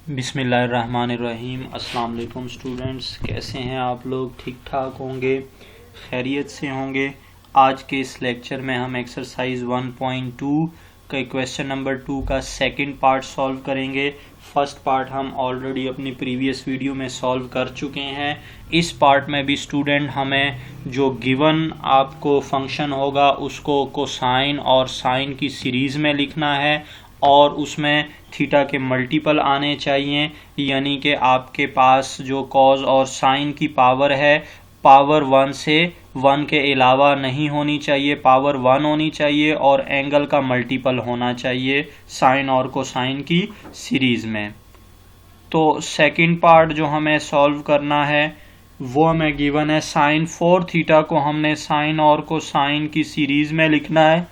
बिस्मिल्लाहिर्रहमानिर्रहीम। अस्सलाम वालेकुम स्टूडेंट्स, कैसे हैं आप लोग? ठीक ठाक होंगे, खैरियत से होंगे। आज के इस लेक्चर में हम एक्सरसाइज 1.2 का क्वेश्चन नंबर 2 का सेकंड पार्ट सॉल्व करेंगे। फर्स्ट पार्ट हम ऑलरेडी अपनी प्रीवियस वीडियो में सॉल्व कर चुके हैं। इस पार्ट में भी स्टूडेंट हमें जो गिवन आपको फंक्शन होगा उसको कोसाइन और साइन की सीरीज़ में लिखना है और उसमें थीटा के मल्टीपल आने चाहिए, यानी कि आपके पास जो कॉज और साइन की पावर है पावर 1 से 1 के अलावा नहीं होनी चाहिए, पावर 1 होनी चाहिए और एंगल का मल्टीपल होना चाहिए साइन और कोसाइन की सीरीज़ में। तो सेकंड पार्ट जो हमें सॉल्व करना है वो हमें गिवन है साइन 4 थीटा को हमने साइन और कोसाइन की सीरीज़ में लिखना है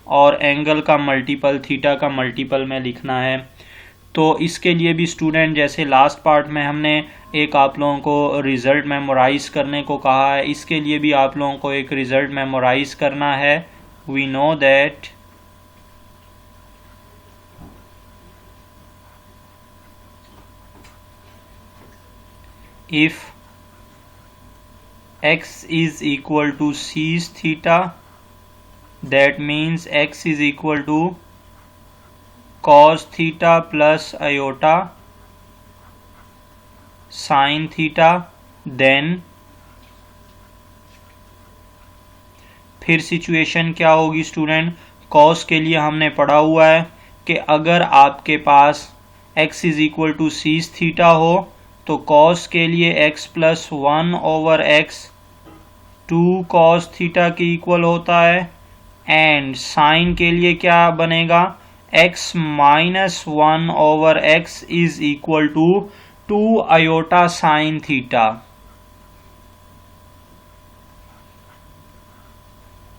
और एंगल का मल्टीपल थीटा का मल्टीपल में लिखना है। तो इसके लिए भी स्टूडेंट जैसे लास्ट पार्ट में हमने एक आप लोगों को रिज़ल्ट मेमोराइज करने को कहा है, इसके लिए भी आप लोगों को एक रिज़ल्ट मेमोराइज करना है। We know that if x is equal to sec theta, that means x is equal to cos theta plus iota sin theta, then फिर सिचुएशन क्या होगी स्टूडेंट? cos के लिए हमने पढ़ा हुआ है कि अगर आपके पास x is equal to cis theta हो तो cos के लिए x plus 1 over x 2 cos theta के इक्वल होता है एंड साइन के लिए क्या बनेगा? x minus 1 over x is equal to 2 iota sine theta,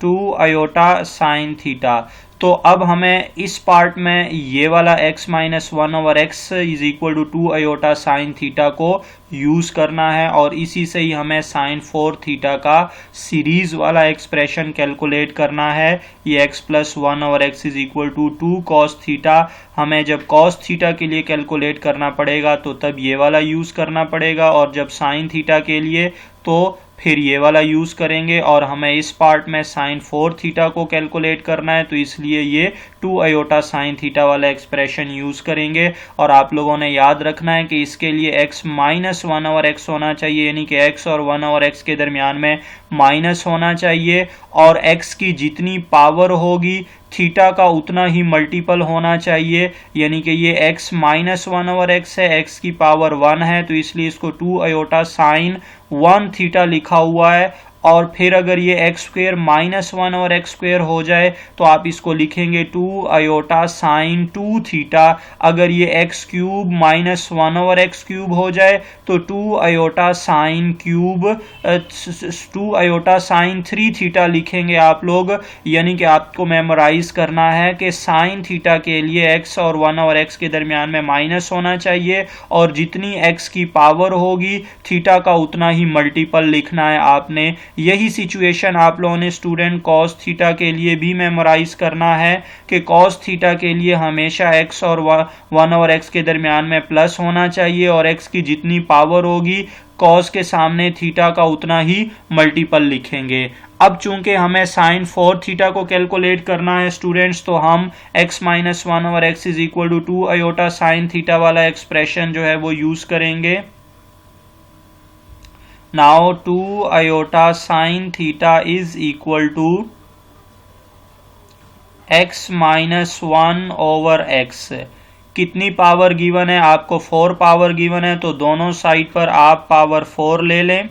2 iota sine theta. तो अब हमें इस पार्ट में ये वाला x minus 1 over x is equal to 2 iota sine theta को यूज़ करना है और इसी से ही हमें साइन 4 थीटा का सीरीज़ वाला एक्सप्रेशन कैलकुलेट करना है। ये x plus 1 over x is equal to 2 cos theta, हमें जब कॉस थीटा के लिए कैलकुलेट करना पड़ेगा तो तब ये वाला यूज़ करना पड़ेगा और जब साइन थीटा के लिए तो फिर ये वाला यूज़ करेंगे। और हमें इस पार्ट में साइन 4 थीटा को कैलकुलेट करना है तो इसलिए ये 2 आयोटा साइन थीटा वाला एक्सप्रेशन यूज़ करेंगे। और आप लोगों ने याद रखना है कि इसके लिए x माइनस 1 ओवर x होना चाहिए, यानी कि x और 1 ओवर x के दरमियान में माइनस होना चाहिए और x की जितनी पावर होगी थीटा का उतना ही मल्टीपल होना चाहिए, यानी कि ये x माइनस 1 ओवर x है, x की पावर 1 है तो इसलिए इसको 2 आयोटा साइन 1 थीटा लिखा हुआ है। और फिर अगर ये x स्क्वेयर माइनस 1 और x स्क्वेयर हो जाए तो आप इसको लिखेंगे 2 आयोटा साइन 2 थीटा। अगर ये x cube minus 1 over x cube हो जाए तो 2 iota sine cube 2 iota sign 3 theta लिखेंगे आप लोग। यानी कि आपको मेमोराइज करना है कि साइन थीटा के लिए x और 1 ओवर x के दरमियान में माइनस होना चाहिए और जितनी x की पावर होगी थीटा का उतना ही मल्टीपल लिखना है आपने। यही सिचुएशन आप लोगों ने स्टूडेंट कॉस थीटा के लिए भी मेमोराइज करना है कि कॉस थीटा के लिए हमेशा x और 1 और x के दरमियान में प्लस होना चाहिए और x की जितनी पावर होगी कॉस के सामने थीटा का उतना ही मल्टीपल लिखेंगे। अब चूंकि हमें साइन 4 थीटा को कैलकुलेट करना है स्टूडेंट्स तो हम x minus 1 over x is equal to 2 iota sine theta वाला एक्सप्रेशन जो है वो यूज करेंगे। Now 2 iota sin theta is equal to x minus 1 over x। कितनी पावर गिवन है? आपको 4 पावर गिवन है तो दोनों साइड पर आप पावर 4 ले लें।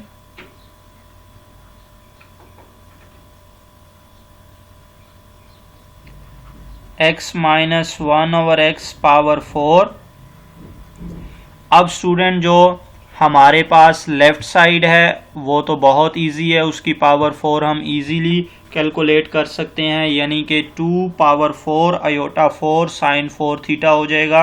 x minus 1 over x power 4। अब स्टूडेंट जो हमारे पास लेफ्ट साइड है वो तो बहुत इजी है, उसकी पावर 4 हम इजीली कैलकुलेट कर सकते हैं, यानी कि 2 पावर 4 आयोटा 4 साइन 4 थीटा हो जाएगा।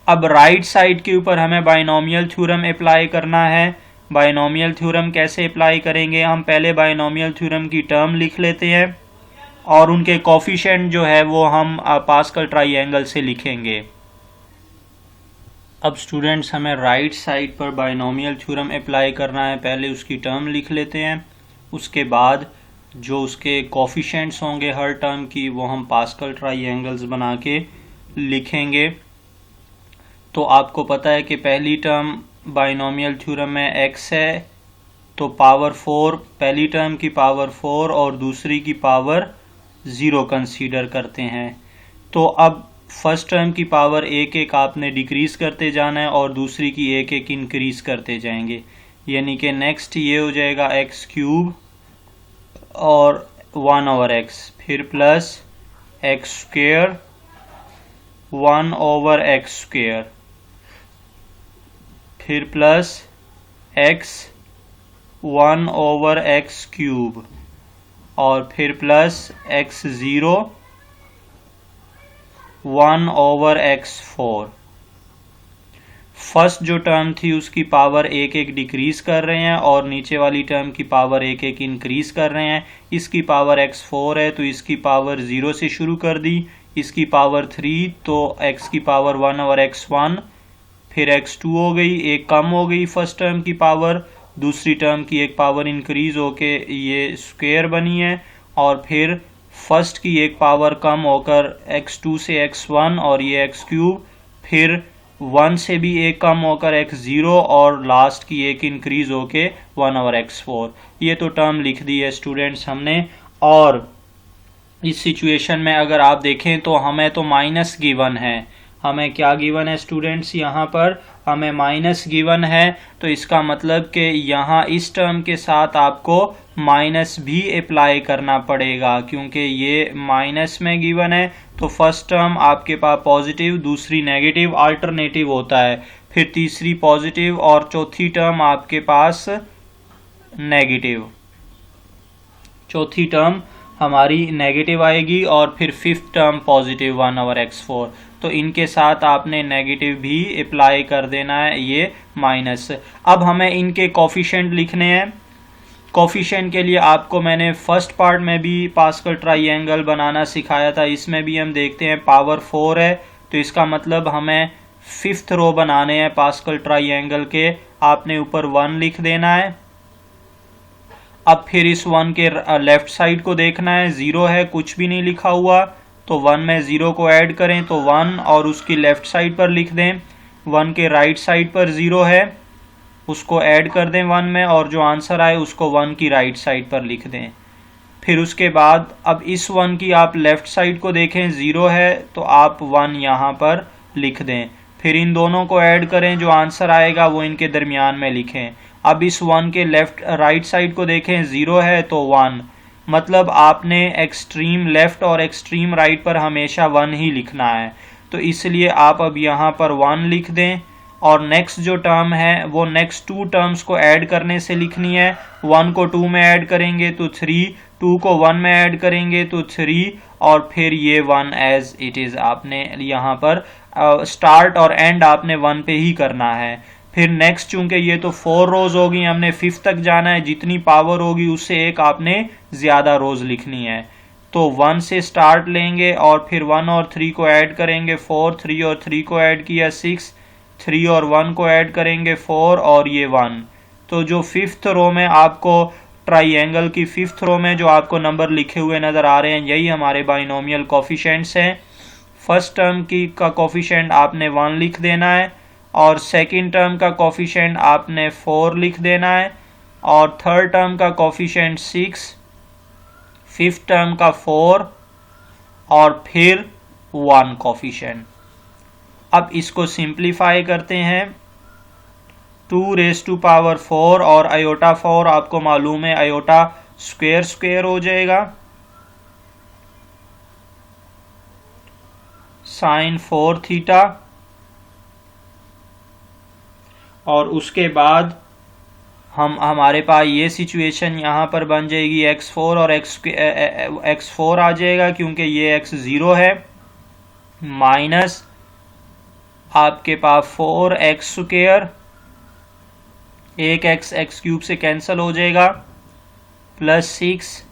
अब राइट साइड के ऊपर हमें बाइनोमियल थ्योरम अप्लाई करना है। बायनोमियल थ्योरम कैसे अप्लाई करेंगे, हम पहले बायनोमियल थ्योरम की टर्म लिख लेते हैं और उनके कोफिशिएंट जो है वो हम पास्कल ट्राइएंगल से लिखेंगे। अब स्टूडेंट्स हमें राइट साइड पर बायनोमियल थ्योरम अप्लाई करना है, पहले उसकी टर्म लिख लेते हैं, उसके बाद जो उसके कोफिशिएंट्स होंगे हर टर्म की वो हम पास्कल ट्राइएंगल्स बना के लिखेंगे। तो आपको पता है कि पहली टर्म बायनोमियल थ्योरम में x है, तो पावर 4, पहली टर्म की पावर 4 और दूसरी की पावर 0 कंसीडर करते हैं। तो अब फर्स्ट टर्म की पावर एक एक आपने डिक्रीज करते जाना है और दूसरी की एक एक इंक्रीज करते जाएंगे, यानी कि नेक्स्ट ये हो जाएगा एक्स क्यूब और 1/x, फिर प्लस एक्स स्क्वेयर 1/x², फिर प्लस x 1/x³ और फिर प्लस x0 1/x4। फर्स्ट जो टर्म थी उसकी पावर एक एक डिक्रीज कर रहे हैं और नीचे वाली टर्म की पावर एक एक इंक्रीज कर रहे हैं। इसकी पावर x4 है तो इसकी पावर 0 से शुरू कर दी, इसकी पावर 3 तो x की पावर 1/x1, फिर x2 हो गई, एक कम हो गई फर्स्ट टर्म की पावर, दूसरी टर्म की एक पावर इंक्रीज होके ये स्क्वायर बनी है, और फिर फर्स्ट की एक पावर कम होकर x2 से x1 और ये x³, फिर 1 से भी एक कम होकर x0 और लास्ट की एक इंक्रीज होके 1/x4। ये तो टर्म लिख दी है स्टूडेंट्स हमने। और इस सिचुएशन में अगर आप देखें तो हमें तो माइनस गिवन है, हमें क्या गिवन है स्टूडेंट्स, यहाँ पर हमें माइनस गिवन है, तो इसका मतलब कि यहाँ इस टर्म के साथ आपको माइनस भी अप्लाई करना पड़ेगा क्योंकि ये माइनस में गिवन है। तो फर्स्ट टर्म आपके पास पॉजिटिव, दूसरी नेगेटिव अल्टरनेटिव होता है, फिर तीसरी पॉजिटिव और चौथी टर्म आपके पास नेगेटिव, चौथी टर्म हमारी नेगेटिव आएगी और फिर फिफ्थ टर्म पॉजिटिव 1/x4। तो इनके साथ आपने नेगेटिव भी अप्लाई कर देना है, ये माइनस। अब हमें इनके कोफिशिएंट लिखने हैं। कोफिशिएंट के लिए आपको मैंने फर्स्ट पार्ट में भी पास्कल ट्राइएंगल बनाना सिखाया था, इसमें भी हम देखते हैं पावर 4 है तो इसका मतलब हमें फिफ्थ रो बनाने हैं पास्कल ट्राइएंगल के, आपने ऊपर 1 लिख देना है। अब फिर इस 1 के लेफ्ट साइड को देखना है, 0 है, कुछ भी नहीं लिखा हुआ, तो 1 में 0 को ऐड करें तो 1 और उसकी लेफ्ट साइड पर लिख दें। 1 के राइट साइड पर 0 है, उसको ऐड कर दें 1 में और जो आंसर आए उसको 1 की राइट साइड पर लिख दें। फिर उसके बाद अब इस 1 की आप लेफ्ट साइड को देखें, 0 है तो आप 1 यहाँ पर लिख दें। फिर इन दोनों को ऐड करें, जो आंसर आएगा वो इनके दरमियान में लिखें। अब इस 1 के राइट साइड को देखें, 0 है तो 1, मतलब आपने एक्सट्रीम लेफ्ट और एक्सट्रीम राइट पर हमेशा 1 ही लिखना है, तो इसलिए आप अब यहाँ पर 1 लिख दें। और नेक्स्ट जो टर्म है वो नेक्स्ट 2 टर्म्स को ऐड करने से लिखनी है। 1 को 2 में ऐड करेंगे तो 3, 2 को 1 में ऐड करेंगे तो 3 और फिर ये 1 एज इट इज़ आपने यहाँ पर स्टार्ट और एंड आपने 1 पे ही करना है। फिर नेक्स्ट चूंकि ये तो 4 रोज होगी, हमने 5th तक जाना है, जितनी पावर होगी उससे एक आपने ज़्यादा रोज लिखनी है। तो 1 से स्टार्ट लेंगे और फिर 1 और 3 को ऐड करेंगे 4, 3 और 3 को ऐड किया 6, 3 और 1 को ऐड करेंगे 4 और ये 1। तो जो 5th रो में आपको ट्राइएंगल की 5th रो में जो आपको नंबर लिखे हुए नज़र आ रहे हैं, यही हमारे बाइनोमियल कोफिशिएंट्स हैं। फर्स्ट टर्म की का कोफिशिएंट आपने 1 लिख देना है और सेकंड टर्म का कोफिशिएंट आपने 4 लिख देना है और थर्ड टर्म का कोफिशिएंट 6, फिफ्थ टर्म का 4 और फिर 1 कोफिशिएंट। अब इसको सिंप्लीफाई करते हैं, 2⁴ और आयोटा 4 आपको मालूम है आयोटा स्क्वायर स्क्वायर हो जाएगा, sin 4 थीटा, और उसके बाद हमारे पास ये सिचुएशन यहाँ पर बन जाएगी x4 और x4 आ जाएगा क्योंकि ये x0 है, माइनस आपके पास 4x² एक एक्स एक्स क्यूब से कैंसिल हो जाएगा, प्लस 6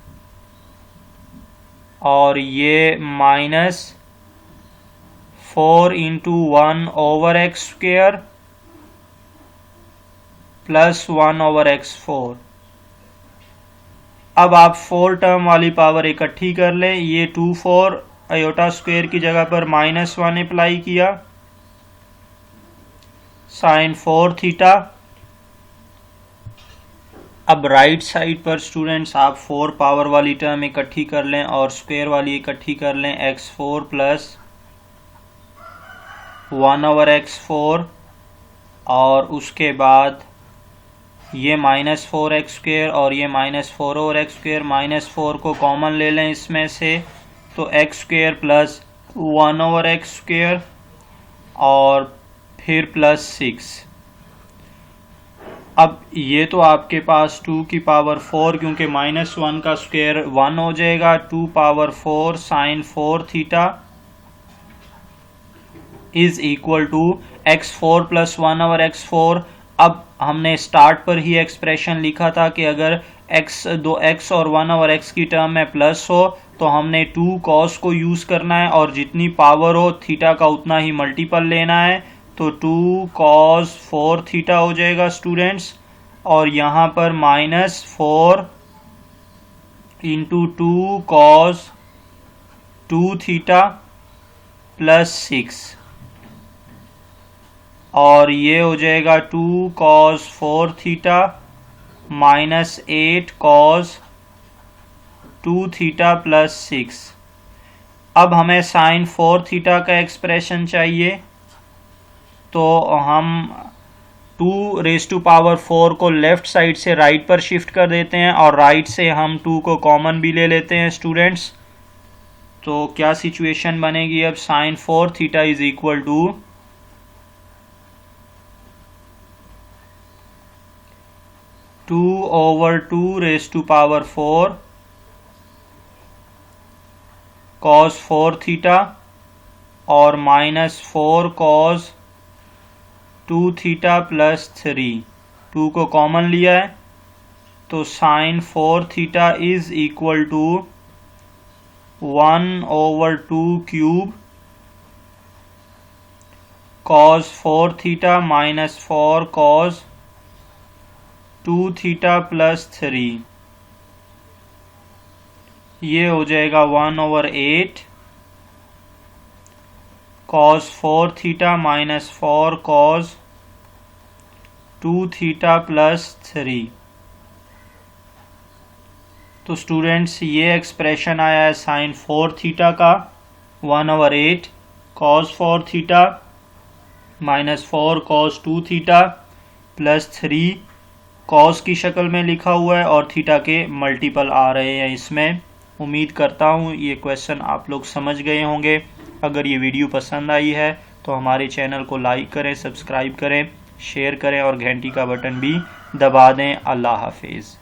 और ये -4 into 1 over x square plus 1 over x4। अब आप 4 टर्म वाली पावर इकट्ठी कर लें। ये 2 4 आयोटा स्क्वेयर की जगह पर -1 अप्लाई किया, साइन 4 थीटा। अब राइट साइड पर स्टूडेंट्स आप 4 पावर वाली टर्म इकट्ठी कर लें और स्क्वेयर वाली इकट्ठी कर लें, x4 प्लस 1 ओवर x4 और उसके बाद ये -4 एक्स स्क्वेयर और ये -4 ओवर एक्स स्क्वेयर, -4 को कॉमन ले लें इसमें से, तो x square plus 1 over x square और फिर प्लस 6। अब ये तो आपके पास 2 की पावर 4, क्योंकि -1 का स्क्वेयर 1 हो जाएगा, 2 power 4 sine 4 theta is equal to x4 plus 1 over x4। अब हमने स्टार्ट पर ही एक्सप्रेशन लिखा था कि अगर दो x और 1 ओवर x की टर्म में प्लस हो तो हमने 2 cos को यूज करना है और जितनी पावर हो थीटा का उतना ही मल्टीपल लेना है, तो 2 cos 4 थीटा हो जाएगा स्टूडेंट्स। और यहाँ पर -4 इंटू 2 cos 2 थीटा प्लस 6 और ये हो जाएगा 2 cos 4 theta -8 cos 2 theta plus 6। अब हमें साइन 4 थीटा का एक्सप्रेशन चाहिए, तो हम 2⁴ को लेफ्ट साइड से राइट पर शिफ्ट कर देते हैं और राइट से हम 2 को कॉमन भी ले लेते हैं स्टूडेंट्स। तो क्या सिचुएशन बनेगी अब, sine 4 theta is equal to 2/2⁴ cos 4 theta और -4 cos 2 थीटा प्लस 3। 2 को कॉमन लिया है तो sine 4 theta is equal to 1/2 cube cos 4 theta -4 cos 2 theta plus 3। ये हो जाएगा 1/8 cos 4 theta -4 cos 2 theta plus 3। तो स्टूडेंट्स ये एक्सप्रेशन आया है साइन 4 थीटा का 1/8 cos 4 theta -4 cos 2 theta plus 3 cos की शक्ल में लिखा हुआ है और थीटा के मल्टीपल आ रहे हैं इसमें। उम्मीद करता हूँ ये क्वेश्चन आप लोग समझ गए होंगे। अगर ये वीडियो पसंद आई है तो हमारे चैनल को लाइक करें, सब्सक्राइब करें, शेयर करें और घंटी का बटन भी दबा दें। अल्लाह हाफिज़।